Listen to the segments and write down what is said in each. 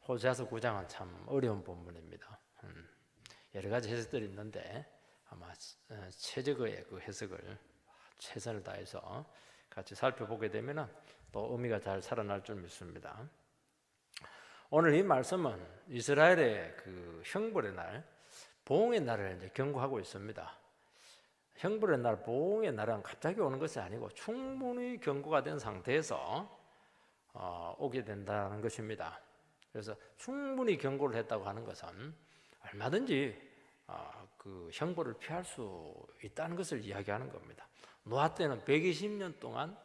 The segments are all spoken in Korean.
호세아서 9장은 참 어려운 본문입니다. 여러 가지 해석들이 있는데 아마 최적의 그 해석을 최선을 다해서 같이 살펴보게 되면 또 의미가 잘 살아날 줄 믿습니다. 오늘 이 말씀은 이스라엘의 그 형벌의 날, 보응의 날을 이제 경고하고 있습니다. 형벌의 날, 보응의 날은 갑자기 오는 것이 아니고 충분히 경고가 된 상태에서 오게 된다는 것입니다. 그래서 충분히 경고를 했다고 하는 것은 얼마든지 그 형벌을 피할 수 있다는 것을 이야기하는 겁니다. 노아 때는 120년 동안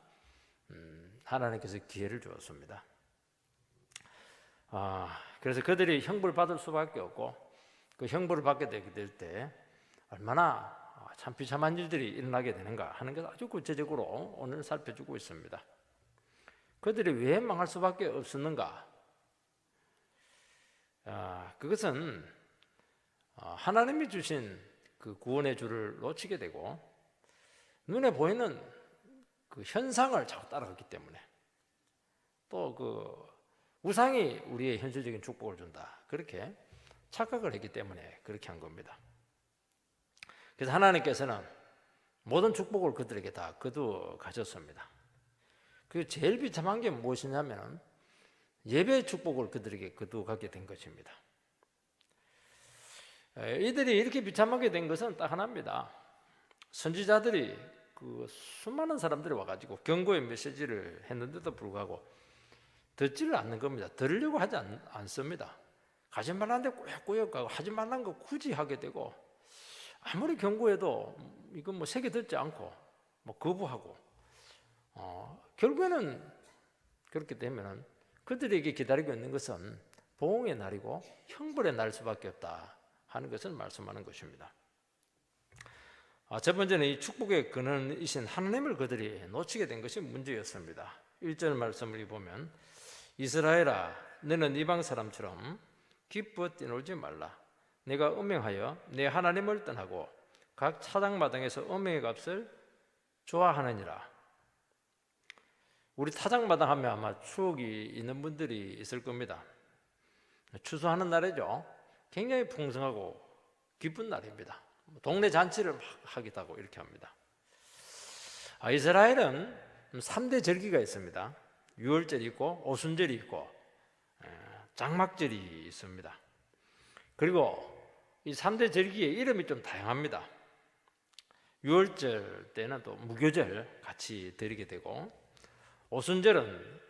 하나님께서 기회를 주었습니다. 그래서 그들이 형벌을 받을 수밖에 없고 그 형벌을 받게 되게 될 때 얼마나 참 비참한 일들이 일어나게 되는가 하는 것을 아주 구체적으로 오늘 살펴주고 있습니다. 그들이 왜 망할 수밖에 없었는가? 그것은 하나님이 주신 그 구원의 줄을 놓치게 되고 눈에 보이는 그 현상을 자꾸 따라갔기 때문에, 또 그 우상이 우리의 현실적인 축복을 준다 그렇게 착각을 했기 때문에 그렇게 한 겁니다. 그래서 하나님께서는 모든 축복을 그들에게 다 거두어 가셨습니다. 그 제일 비참한 게 무엇이냐면 예배의 축복을 그들에게 거두어 가게 된 것입니다. 이들이 이렇게 비참하게 된 것은 딱 하나입니다. 선지자들이 그 수많은 사람들이 와가지고 경고의 메시지를 했는데도 불구하고 듣지를 않는 겁니다. 들으려고 하지 않습니다. 가지 말라는데 꾸역꾸역 가고 하지 말라는 거 굳이 하게 되고, 아무리 경고해도 이건 뭐 새겨 듣지 않고 뭐 거부하고, 결국에는 그렇게 되면은 그들에게 기다리고 있는 것은 보응의 날이고 형벌의 날 수밖에 없다 하는 것을 말씀하는 것입니다. 첫 번째는 이 축복의 근원이신 하나님을 그들이 놓치게 된 것이 문제였습니다. 1절 말씀을 보면 이스라엘아 너는 이방 사람처럼 기뻐 뛰놀지 말라. 내가 음행하여 내 하나님을 떠나고 각 타작마당에서 음행의 값을 좋아하느니라. 우리 타작마당 하면 아마 추억이 있는 분들이 있을 겁니다. 추수하는 날이죠. 굉장히 풍성하고 기쁜 날입니다. 동네 잔치를 막 하기도 하고 이렇게 합니다. 이스라엘은 3대 절기가 있습니다. 유월절이 있고 오순절이 있고 장막절이 있습니다. 그리고 이 3대 절기의 이름이 좀 다양합니다. 유월절 때는 또 무교절 같이 드리게 되고, 오순절은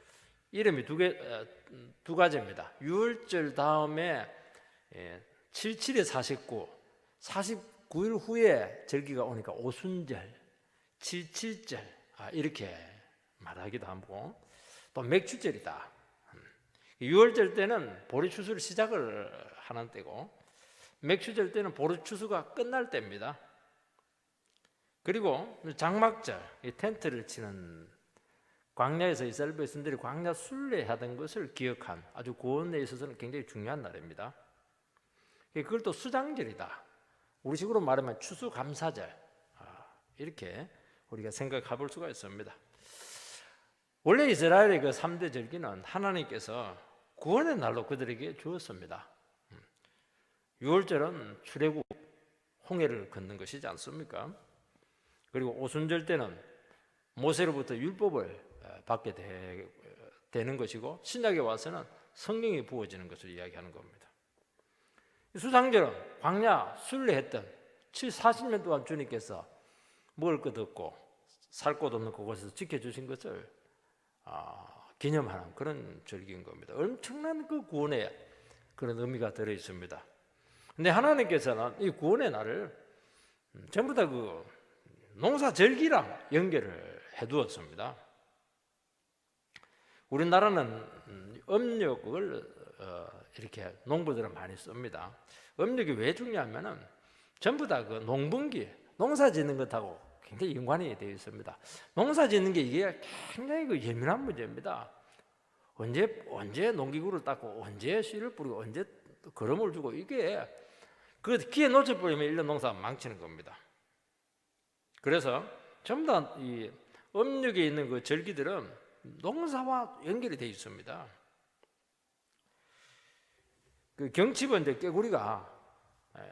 이름이 두 가지입니다. 유월절 다음에 77에 49, 49일 후에 절기가 오니까 오순절, 77절 이렇게 말하기도 하고, 또 맥추절이다. 유월절 때는 보리추수를 시작을 하는 때고, 맥추절 때는 보리추수가 끝날 때입니다. 그리고 장막절, 이 텐트를 치는, 광야에서 이스라엘 백성들이 광야 순례하던 것을 기억한 아주 구원에 있어서는 굉장히 중요한 날입니다. 그걸 또 수장절이다. 우리식으로 말하면 추수감사절, 이렇게 우리가 생각해 볼 수가 있습니다. 원래 이스라엘의 그 3대 절기는 하나님께서 구원의 날로 그들에게 주었습니다. 유월절은 출애굽 홍해를 걷는 것이지 않습니까? 그리고 오순절 때는 모세로부터 율법을 받게 되는 것이고, 신약에 와서는 성령이 부어지는 것을 이야기하는 겁니다. 수장절은 광야 순례했던 40년 동안 주님께서 먹을 것 없고 살 곳 없는 그곳에서 지켜주신 것을 기념하는 그런 절기인 겁니다. 엄청난 그 구원의 그런 의미가 들어 있습니다. 근데 하나님께서는 이 구원의 날을 전부 다 그 농사 절기랑 연결을 해두었습니다. 우리나라는 음력을 이렇게 농부들은 많이 씁니다. 음력이 왜 중요하면은 전부 다 그 농분기, 농사 짓는 것하고 굉장히 연관이 되어 있습니다. 농사 짓는 게 이게 굉장히 그 예민한 문제입니다. 언제 농기구를 닦고 언제 씨를 뿌리고 언제 거름을 주고, 이게 그 기회 놓쳐버리면 1년 농사 망치는 겁니다. 그래서 전부 다 이 음력에 있는 그 절기들은 농사와 연결이 되어 있습니다. 그 경칩은 이제 깨구리가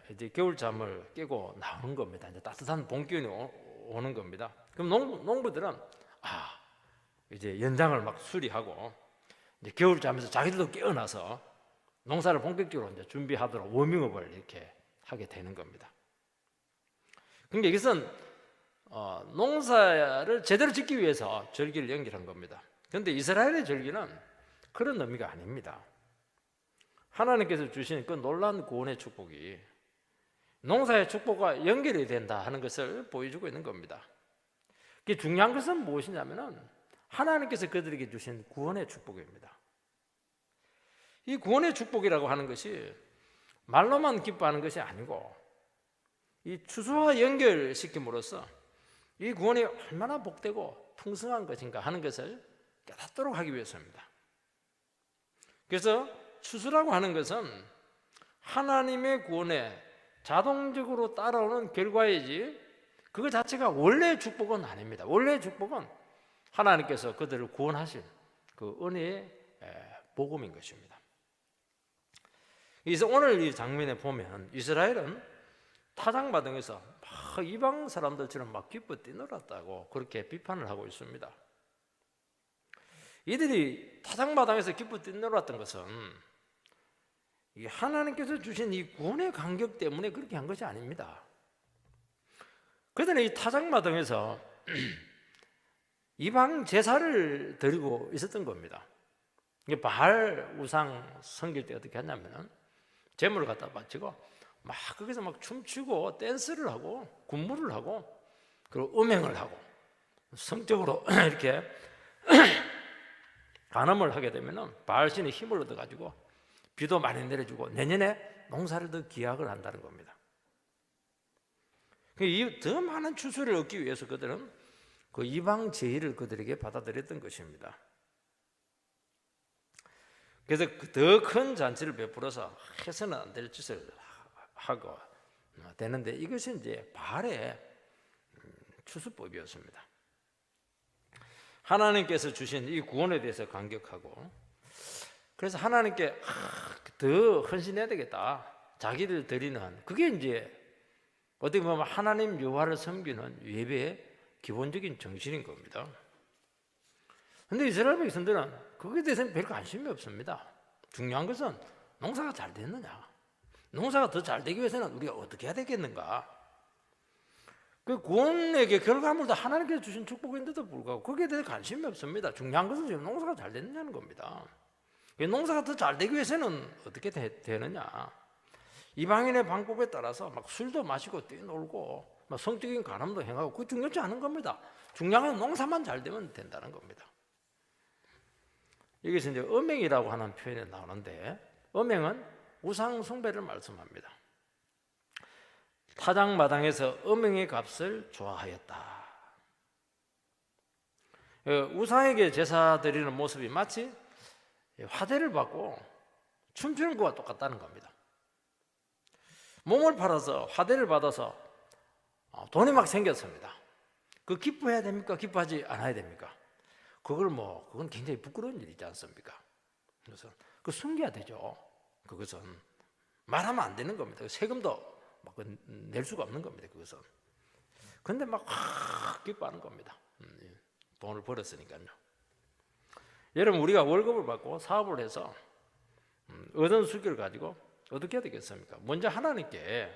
이제 겨울잠을 깨고 나오는 겁니다. 이제 따뜻한 봄 기운이 오는 겁니다. 그럼 농부들은 이제 연장을 막 수리하고 이제 겨울잠에서 자기들도 깨어나서 농사를 본격적으로 이제 준비하도록 워밍업을 이렇게 하게 되는 겁니다. 그러니까 이것은 농사를 제대로 짓기 위해서 절기를 연결한 겁니다. 그런데 이스라엘의 절기는 그런 의미가 아닙니다. 하나님께서 주신 그 놀라운 구원의 축복이 농사의 축복과 연결이 된다 하는 것을 보여주고 있는 겁니다. 중요한 것은 무엇이냐면은 하나님께서 그들에게 주신 구원의 축복입니다. 이 구원의 축복이라고 하는 것이 말로만 기뻐하는 것이 아니고 이 추수와 연결시킴으로써 이 구원이 얼마나 복되고 풍성한 것인가 하는 것을 깨닫도록 하기 위해서입니다. 그래서 추수라고 하는 것은 하나님의 구원에 자동적으로 따라오는 결과이지 그것 자체가 원래의 축복은 아닙니다. 원래의 축복은 하나님께서 그들을 구원하신 그 은혜의 복음인 것입니다. 그래서 오늘 이 장면에 보면 이스라엘은 타작마당에서 막 이방 사람들처럼 막 기뻐 뛰놀았다고 그렇게 비판을 하고 있습니다. 이들이 타작마당에서 기뻐 뛰놀았던 것은 하나님께서 주신 이 구원의 간격 때문에 그렇게 한 것이 아닙니다. 그들은 이 타작마당에서 이방 제사를 드리고 있었던 겁니다. 바알 우상 섬길 때 어떻게 했냐면 제물을 갖다 바치고 막 거기서 막 춤추고 댄스를 하고 군무를 하고 그리고 음행을 하고 성적으로 이렇게 간음을 하게 되면 바알신의 힘을 얻어가지고 비도 많이 내려주고 내년에 농사를 더 기약을 한다는 겁니다. 이 더 많은 추수를 얻기 위해서 그들은 그 이방 제의를 그들에게 받아들였던 것입니다. 그래서 더 큰 잔치를 베풀어서 해서는 안 될 짓을 하고 되는데 이것이 이제 바알의 추수법이었습니다. 하나님께서 주신 이 구원에 대해서 감격하고 그래서 하나님께 더 헌신해야 되겠다. 자기를 드리는 그게 이제 어떻게 보면 하나님 여호와를 섬기는 예배의 기본적인 정신인 겁니다. 그런데 이스라엘 백성들은 그거에 대해서는 별 관심이 없습니다. 중요한 것은 농사가 잘 됐느냐, 농사가 더 잘 되기 위해서는 우리가 어떻게 해야 되겠는가. 그 구원에게 결과물도 하나님께서 주신 축복인데도 불구하고 거기에 대해 관심이 없습니다. 중요한 것은 지금 농사가 잘 됐느냐는 겁니다. 농사가 더 잘 되기 위해서는 어떻게 되느냐. 이방인의 방법에 따라서 막 술도 마시고 뛰놀고 막 성적인 간음도 행하고 그거 중요치 않은 겁니다. 중요한 건 농사만 잘 되면 된다는 겁니다. 여기서 이제 음행이라고 하는 표현이 나오는데 음행은 우상 숭배를 말씀합니다. 타작마당에서 음행의 값을 좋아하였다. 우상에게 제사 드리는 모습이 마치 화대를 받고 춤추는 것과 똑같다는 겁니다. 몸을 팔아서 화대를 받아서 돈이 막 생겼습니다. 그 기뻐해야 됩니까? 기뻐하지 않아야 됩니까? 그건 굉장히 부끄러운 일이지 않습니까? 그래서 그 숨겨야 되죠. 그것은 말하면 안 되는 겁니다. 세금도 막 낼 수가 없는 겁니다. 그것은. 그런데 막 기뻐하는 겁니다. 돈을 벌었으니까요. 여러분 우리가 월급을 받고 사업을 해서 얻은 수익을 가지고 어떻게 해야 되겠습니까? 먼저 하나님께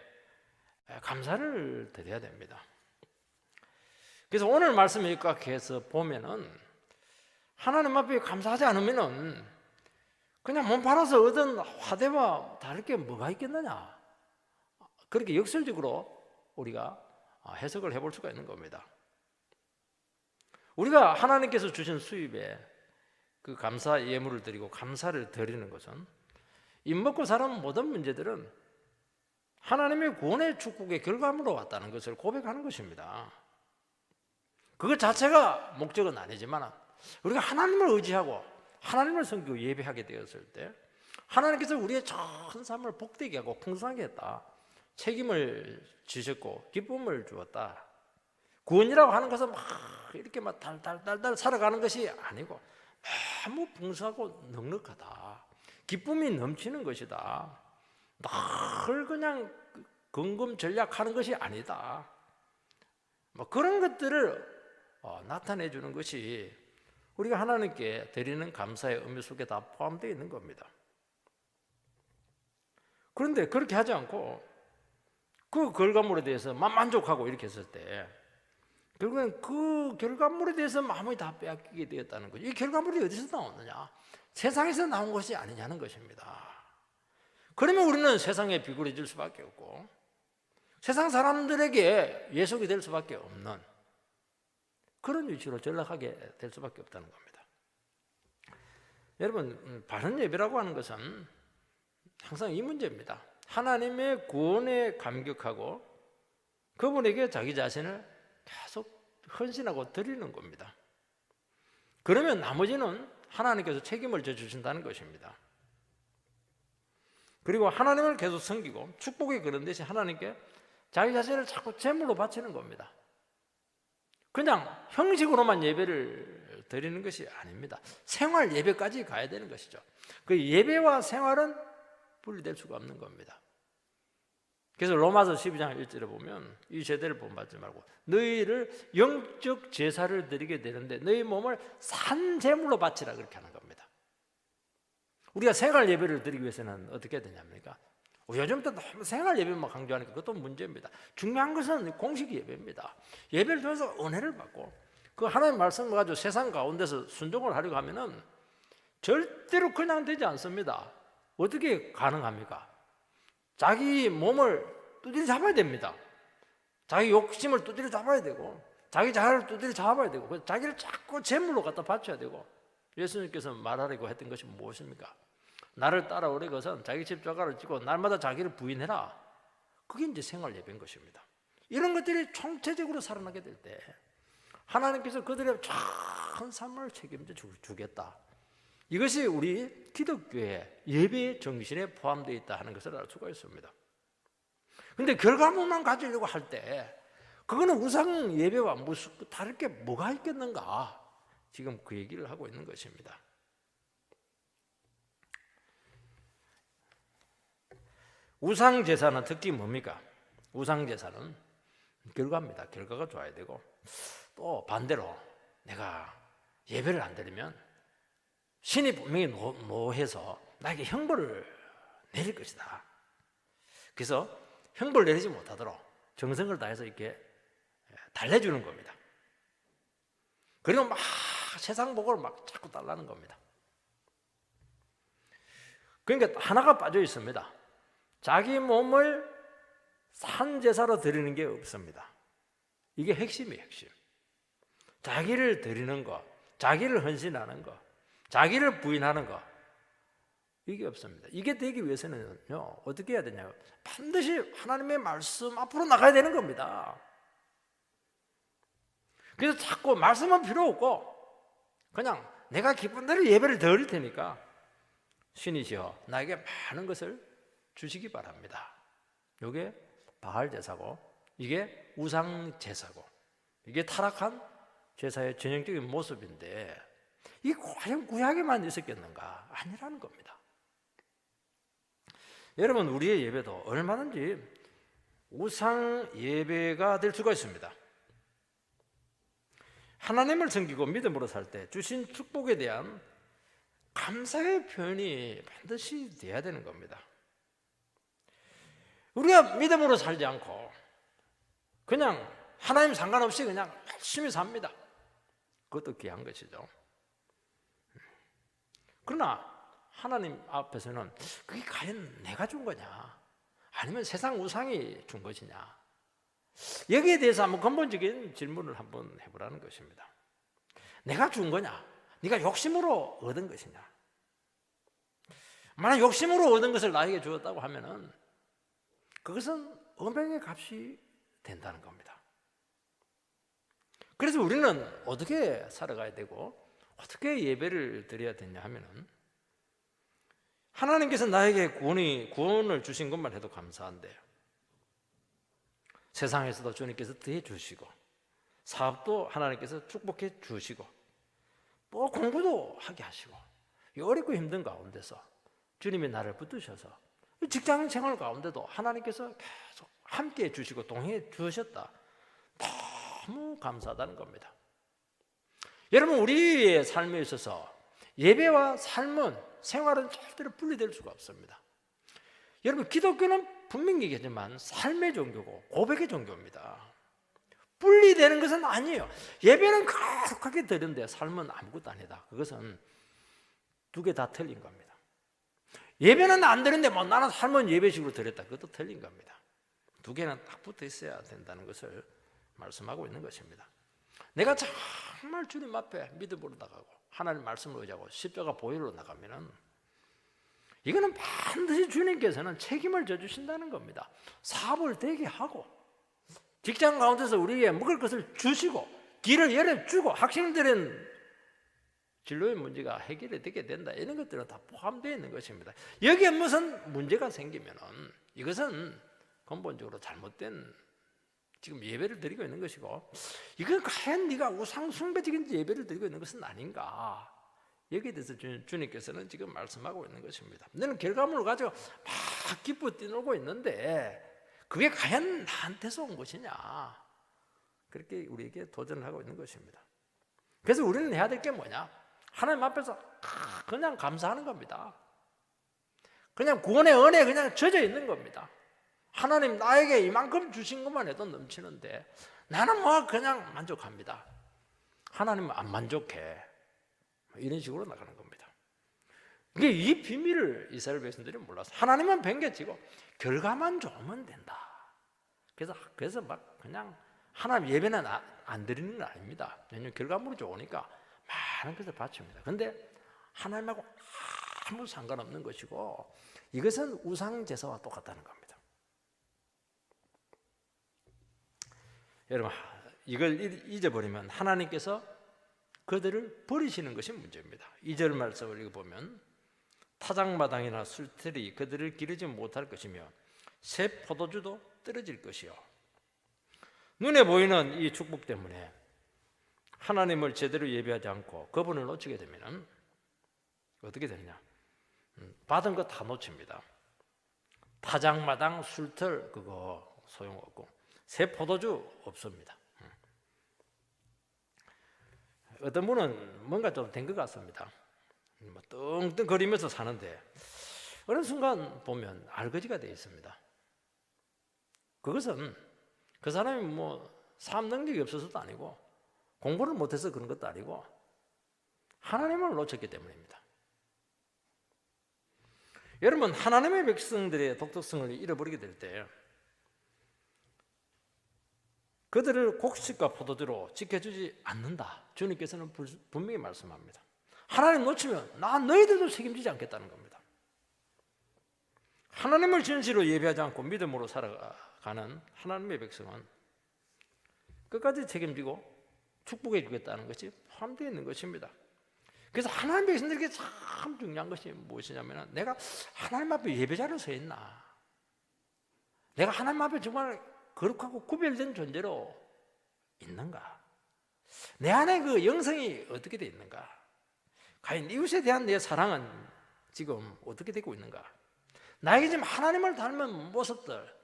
감사를 드려야 됩니다. 그래서 오늘 말씀을 입각해서 보면은 하나님 앞에 감사하지 않으면은 그냥 몸 팔아서 얻은 화대와 다를 게 뭐가 있겠느냐. 그렇게 역설적으로 우리가 해석을 해볼 수가 있는 겁니다. 우리가 하나님께서 주신 수입에 그 감사 예물을 드리고 감사를 드리는 것은 입먹고 사는 모든 문제들은 하나님의 구원의 축복의 결과물로 왔다는 것을 고백하는 것입니다. 그것 자체가 목적은 아니지만 우리가 하나님을 의지하고 하나님을 섬기고 예배하게 되었을 때 하나님께서 우리의 전 삶을 복되게 하고 풍성하게 했다. 책임을 지셨고 기쁨을 주었다. 구원이라고 하는 것은 막 이렇게 막 달달달달 살아가는 것이 아니고 너무 풍성하고 넉넉하다. 기쁨이 넘치는 것이다. 늘 그냥 근검 전략하는 것이 아니다. 뭐 그런 것들을 나타내 주는 것이 우리가 하나님께 드리는 감사의 의미 속에 다 포함되어 있는 겁니다. 그런데 그렇게 하지 않고 그 결과물에 대해서 만족하고 이렇게 했을 때 결국엔 그 결과물에 대해서 마음이 다 빼앗기게 되었다는 거죠. 이 결과물이 어디서 나오느냐? 세상에서 나온 것이 아니냐는 것입니다. 그러면 우리는 세상에 비굴해질 수밖에 없고 세상 사람들에게 예속이 될 수밖에 없는 그런 위치로 전락하게 될 수밖에 없다는 겁니다. 여러분, 바른 예배라고 하는 것은 항상 이 문제입니다. 하나님의 구원에 감격하고 그분에게 자기 자신을 계속 헌신하고 드리는 겁니다. 그러면 나머지는 하나님께서 책임을 져주신다는 것입니다. 그리고 하나님을 계속 섬기고 축복이 그런 대신 하나님께 자기 자신을 자꾸 제물로 바치는 겁니다. 그냥 형식으로만 예배를 드리는 것이 아닙니다. 생활 예배까지 가야 되는 것이죠. 그 예배와 생활은 분리될 수가 없는 겁니다. 그래서 로마서 12장 1절에 보면 이 제대를 본받지 말고 너희를 영적 제사를 드리게 되는데 너희 몸을 산 제물로 바치라 그렇게 하는 겁니다. 우리가 생활 예배를 드리기 위해서는 어떻게 해야 되냐입니까? 요즘부터 너무 생활 예배만 강조하니까 그것도 문제입니다. 중요한 것은 공식 예배입니다. 예배를 통해서 은혜를 받고 그 하나님의 말씀을 가지고 세상 가운데서 순종을 하려고 하면은 절대로 그냥 되지 않습니다. 어떻게 가능합니까? 자기 몸을 두드려 잡아야 됩니다. 자기 욕심을 두드려 잡아야 되고 자기 자아를 두드려 잡아야 되고 자기를 자꾸 제물로 갖다 바쳐야 되고 예수님께서 말하려고 했던 것이 무엇입니까? 나를 따라오래 것은 자기 십자가를 지고 날마다 자기를 부인해라. 그게 이제 생활 예배인 것입니다. 이런 것들이 총체적으로 살아나게 될 때 하나님께서 그들의 참 삶을 책임져 주겠다. 이것이 우리 기독교의 예배 정신에 포함되어 있다 하는 것을 알 수가 있습니다. 그런데 결과물만 가지려고 할 때 그거는 우상 예배와 무슨 다를 게 뭐가 있겠는가? 지금 그 얘기를 하고 있는 것입니다. 우상 제사는 특히 뭡니까? 우상 제사는 결과입니다. 결과가 좋아야 되고 또 반대로 내가 예배를 안 드리면 신이 분명히 노해서 나에게 형벌을 내릴 것이다. 그래서 형벌 내리지 못하도록 정성을 다해서 이렇게 달래주는 겁니다. 그리고 막 세상 복을 막 자꾸 달라는 겁니다. 그러니까 하나가 빠져 있습니다. 자기 몸을 산제사로 드리는 게 없습니다. 이게 핵심이에요, 핵심. 자기를 드리는 것, 자기를 헌신하는 것, 자기를 부인하는 것, 이게 없습니다. 이게 되기 위해서는요, 어떻게 해야 되냐면 반드시 하나님의 말씀 앞으로 나가야 되는 겁니다. 그래서 자꾸 말씀은 필요 없고 그냥 내가 기쁜 대로 예배를 드릴 테니까 신이시여 나에게 많은 것을 주시기 바랍니다. 이게 바알 제사고 이게 우상 제사고 이게 타락한 제사의 전형적인 모습인데 이게 과연 구약에만 있었겠는가? 아니라는 겁니다. 여러분, 우리의 예배도 얼마든지 우상 예배가 될 수가 있습니다. 하나님을 섬기고 믿음으로 살 때 주신 축복에 대한 감사의 표현이 반드시 돼야 되는 겁니다. 우리가 믿음으로 살지 않고 그냥 하나님 상관없이 그냥 열심히 삽니다. 그것도 귀한 것이죠. 그러나 하나님 앞에서는 그게 과연 내가 준 거냐 아니면 세상 우상이 준 것이냐, 여기에 대해서 한번 근본적인 질문을 한번 해보라는 것입니다. 내가 준 거냐, 네가 욕심으로 얻은 것이냐. 만약 욕심으로 얻은 것을 나에게 주었다고 하면은 그것은 은행의 값이 된다는 겁니다. 그래서 우리는 어떻게 살아가야 되고 어떻게 예배를 드려야 되냐 하면은 하나님께서 나에게 구원을 주신 것만 해도 감사한데 세상에서도 주님께서 더해 주시고 사업도 하나님께서 축복해 주시고 또 공부도 하게 하시고 이 어렵고 힘든 가운데서 주님이 나를 붙드셔서 직장 생활 가운데도 하나님께서 계속 함께 해주시고 동행해 주셨다. 너무 감사하다는 겁니다. 여러분, 우리의 삶에 있어서 예배와 삶은, 생활은 절대로 분리될 수가 없습니다. 여러분, 기독교는 분명히 얘기하지만 삶의 종교고 고백의 종교입니다. 분리되는 것은 아니에요. 예배는 거룩하게 드리는데 삶은 아무것도 아니다. 그것은 두 개 다 틀린 겁니다. 예배는 안 드리는데 뭐 나는 삶은 예배식으로 드렸다. 그것도 틀린 겁니다. 두 개는 딱 붙어 있어야 된다는 것을 말씀하고 있는 것입니다. 내가 정말 주님 앞에 믿음으로 나가고 하나님 말씀을 의지하고 십자가 보혈로 나가면은 이거는 반드시 주님께서는 책임을 져주신다는 겁니다. 사업을 되게 하고 직장 가운데서 우리에게 먹을 것을 주시고 길을 열어주고 학생들은 진로의 문제가 해결이 되게 된다. 이런 것들은 다 포함되어 있는 것입니다. 여기에 무슨 문제가 생기면은 이것은 근본적으로 잘못된 지금 예배를 드리고 있는 것이고, 이건 과연 네가 우상 숭배적인 예배를 드리고 있는 것은 아닌가. 여기에 대해서 주님께서는 지금 말씀하고 있는 것입니다. 너는 결과물을 가지고 막 기뻐 뛰놀고 있는데 그게 과연 나한테서 온 것이냐. 그렇게 우리에게 도전을 하고 있는 것입니다. 그래서 우리는 해야 될 게 뭐냐? 하나님 앞에서 그냥 감사하는 겁니다. 그냥 구원의 은혜에 그냥 젖어 있는 겁니다. 하나님 나에게 이만큼 주신 것만 해도 넘치는데 나는 뭐 그냥 만족합니다. 하나님은 안 만족해. 이런 식으로 나가는 겁니다. 이게 이 비밀을 이스라엘 백성들이 몰라서 하나님은 benge치고 결과만 좋으면 된다. 그래서 막 그냥 하나님 예배는 안 드리는 건 아닙니다. 왜냐하면 결과물이 좋으니까 많은 것을 바칩니다. 그런데 하나님하고 아무 상관없는 것이고 이것은 우상 제사와 똑같다는 겁니다. 여러분, 이걸 잊어버리면 하나님께서 그들을 버리시는 것이 문제입니다. 2절 말씀을 읽어보면 타작마당이나 술틀이 그들을 기르지 못할 것이며 새 포도주도 떨어질 것이요. 눈에 보이는 이 축복 때문에 하나님을 제대로 예배하지 않고 그분을 놓치게 되면 어떻게 되느냐? 받은 거 다 놓칩니다. 타작마당 술틀 그거 소용없고 새 포도주 없습니다. 어떤 분은 뭔가 좀 된 것 같습니다. 떵떵거리면서 사는데 어느 순간 보면 알거지가 되어 있습니다. 그것은 그 사람이 뭐 삶 능력이 없어서도 아니고 공부를 못해서 그런 것도 아니고 하나님을 놓쳤기 때문입니다. 여러분, 하나님의 백성들의 독특성을 잃어버리게 될 때 그들을 곡식과 포도주로 지켜주지 않는다. 주님께서는 분명히 말씀합니다. 하나님 놓치면 나 너희들도 책임지지 않겠다는 겁니다. 하나님을 진실로 예배하지 않고 믿음으로 살아가는 하나님의 백성은 끝까지 책임지고 축복해 주겠다는 것이 포함되어 있는 것입니다. 그래서 하나님 백성들에게 참 중요한 것이 무엇이냐면 내가 하나님 앞에 예배자로 서 있나, 내가 하나님 앞에 정말 거룩하고 구별된 존재로 있는가, 내 안에 그 영성이 어떻게 되어 있는가, 과연 이웃에 대한 내 사랑은 지금 어떻게 되고 있는가, 나에게 지금 하나님을 닮은 모습들,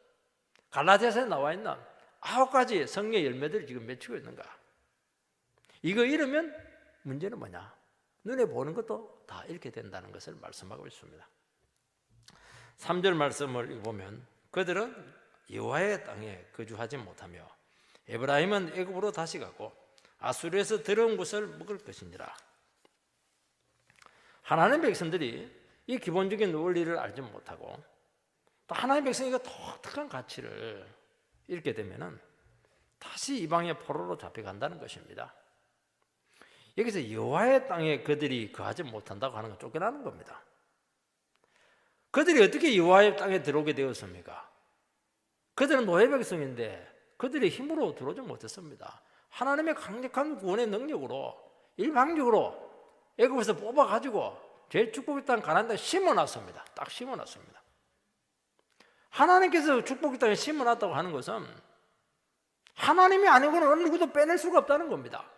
갈라디아서에 나와 있는 9가지 성령의 열매들을 지금 맺히고 있는가. 이거 잃으면 문제는 뭐냐? 눈에 보는 것도 다 잃게 된다는 것을 말씀하고 있습니다. 3절 말씀을 읽어보면 그들은 여호와의 땅에 거주하지 못하며 에브라임은 애굽으로 다시 가고 아수르에서 들어온 것을 먹을 것이니라. 하나님 백성들이 이 기본적인 원리를 알지 못하고 또 하나님 백성이 독특한 가치를 잃게 되면 다시 이방의 포로로 잡혀간다는 것입니다. 여기서 여호와의 땅에 그들이 거하지 못한다고 하는 건 쫓겨나는 겁니다. 그들이 어떻게 여호와의 땅에 들어오게 되었습니까? 그들은 노예 백성인데 그들의 힘으로 들어오지 못했습니다. 하나님의 강력한 구원의 능력으로 일방적으로 애굽에서 뽑아가지고 제일 축복의 땅 가나안 땅에 심어놨습니다. 딱 심어놨습니다. 하나님께서 축복의 땅에 심어놨다고 하는 것은 하나님이 아니고는 어느 누구도 빼낼 수가 없다는 겁니다.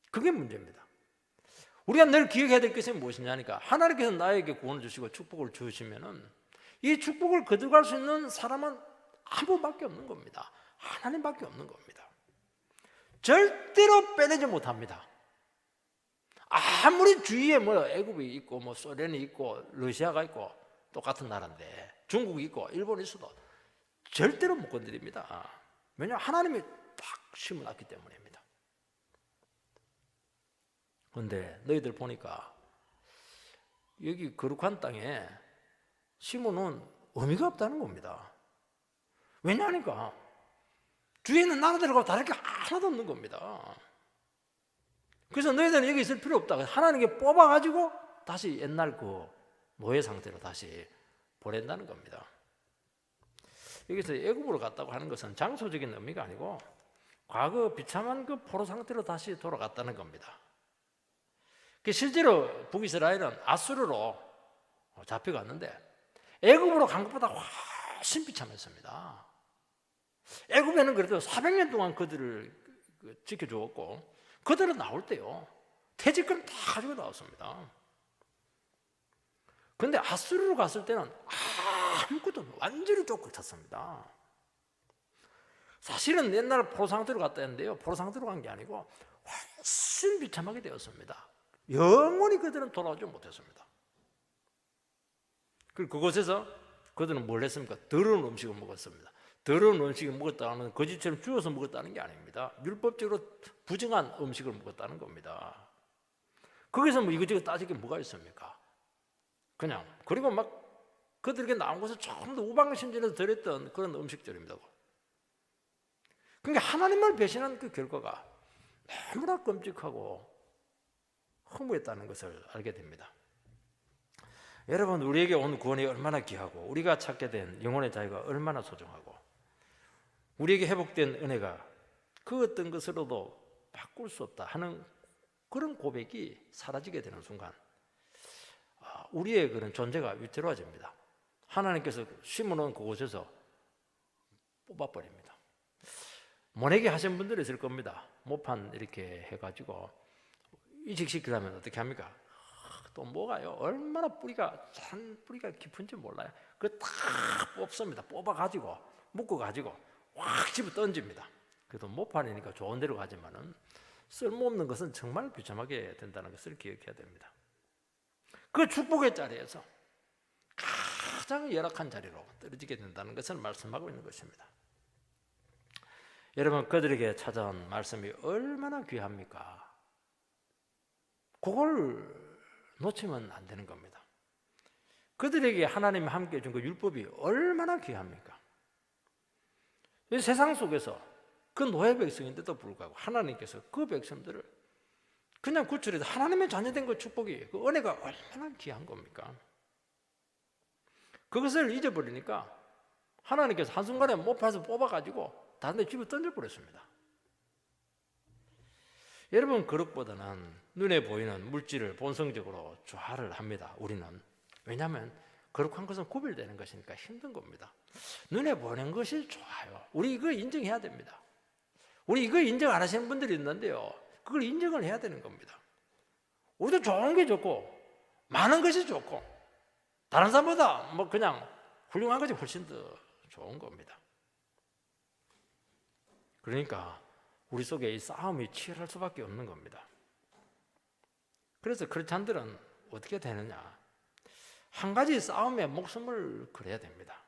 그게 문제입니다. 우리가 늘 기억해야 될 것이 무엇이냐니까 하나님께서 나에게 구원을 주시고 축복을 주시면은 이 축복을 거둬갈 수 있는 사람은 한 분밖에 없는 겁니다. 하나님밖에 없는 겁니다. 절대로 빼내지 못합니다. 아무리 주위에 뭐 애굽이 있고 뭐 소련이 있고 러시아가 있고 똑같은 나라인데 중국이 있고 일본이 있어도 절대로 못 건드립니다. 왜냐하면 하나님이 딱 심어놨기 때문입니다. 그런데 너희들 보니까 여기 거룩한 땅에 심어놓은 의미가 없다는 겁니다. 왜냐하니까 주위에 있는 나라들하고 다를 게 하나도 없는 겁니다. 그래서 너희들은 여기 있을 필요 없다. 하나님께 뽑아가지고 다시 옛날 그 노예 상태로 다시 보낸다는 겁니다. 여기서 애굽으로 갔다고 하는 것은 장소적인 의미가 아니고 과거 비참한 그 포로 상태로 다시 돌아갔다는 겁니다. 실제로 북이스라엘은 아수르로 잡혀갔는데 애굽으로 간 것보다 훨씬 비참했습니다. 애굽에는 그래도 400년 동안 그들을 지켜주었고 그들은 나올 때요 퇴직금 다 가지고 나왔습니다. 그런데 아수르로 갔을 때는 아무것도 완전히 쫓겨탔습니다. 사실은 옛날 포로 상태로 갔다 했는데요 포로 상태로 간 게 아니고 훨씬 비참하게 되었습니다. 영원히 그들은 돌아오지 못했습니다. 그리고 그곳에서 그들은 뭘 했습니까? 더러운 음식을 먹었습니다. 더러운 음식을 먹었다는 거짓처럼 주워서 먹었다는 게 아닙니다. 율법적으로 부정한 음식을 먹었다는 겁니다. 거기서 뭐 이것저것 따질 게 뭐가 있습니까? 그냥 그리고 막 그들에게 나온 것은 조금 더 우방신전에서 들었던 그런 음식들입니다. 그러니까 하나님을 배신한 그 결과가 너무나 끔찍하고 허무했다는 것을 알게 됩니다. 여러분, 우리에게 온 구원이 얼마나 귀하고 우리가 찾게 된 영혼의 자유가 얼마나 소중하고 우리에게 회복된 은혜가 그 어떤 것으로도 바꿀 수 없다 하는 그런 고백이 사라지게 되는 순간 우리의 그런 존재가 위태로워집니다. 하나님께서 심어놓은 그곳에서 뽑아버립니다. 모내게 하신 분들이 있을 겁니다. 모판 이렇게 해가지고 이직시키려면 어떻게 합니까? 또 뭐가요? 얼마나 뿌리가 깊은지 몰라요. 그거 다 뽑습니다. 뽑아가지고 묶어가지고 확 집어 던집니다. 그래도 모판이니까 좋은 데로 가지만은 쓸모없는 것은 정말 비참하게 된다는 것을 기억해야 됩니다. 그 축복의 자리에서 가장 열악한 자리로 떨어지게 된다는 것을 말씀하고 있는 것입니다. 여러분, 그들에게 찾아온 말씀이 얼마나 귀합니까? 그걸 놓치면 안 되는 겁니다. 그들에게 하나님이 함께 준 그 율법이 얼마나 귀합니까? 이 세상 속에서 그 노예 백성인데도 불구하고 하나님께서 그 백성들을 그냥 구출해서 하나님의 자녀된 그 축복이 그 은혜가 얼마나 귀한 겁니까? 그것을 잊어버리니까 하나님께서 한순간에 모파에서 뽑아가지고 다른 데 집어 던져버렸습니다. 여러분, 그릇보다는 눈에 보이는 물질을 본성적으로 좋아를 합니다. 우리는. 왜냐하면 거룩한 것은 구별되는 것이니까 힘든 겁니다. 눈에 보이는 것이 좋아요. 우리 이거 인정해야 됩니다. 우리 이거 인정 안 하시는 분들이 있는데요, 그걸 인정을 해야 되는 겁니다. 우리도 좋은 게 좋고 많은 것이 좋고 다른 사람보다 뭐 그냥 훌륭한 것이 훨씬 더 좋은 겁니다. 그러니까 우리 속에 이 싸움이 치열할 수밖에 없는 겁니다. 그래서 크리스찬들은 어떻게 되느냐? 한 가지 싸움에 목숨을 걸어야 됩니다.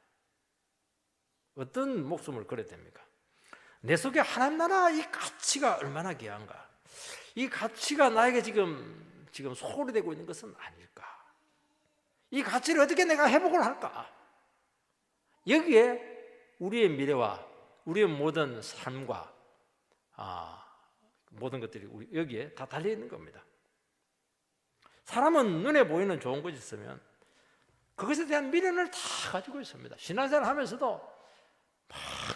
어떤 목숨을 걸어야 됩니까? 내 속에 하나님 나라 이 가치가 얼마나 귀한가? 이 가치가 나에게 지금 소홀히 되고 있는 것은 아닐까? 이 가치를 어떻게 내가 회복을 할까? 여기에 우리의 미래와 우리의 모든 삶과 모든 것들이 여기에 다 달려 있는 겁니다. 사람은 눈에 보이는 좋은 것이 있으면 그것에 대한 미련을 다 가지고 있습니다. 신앙생활 하면서도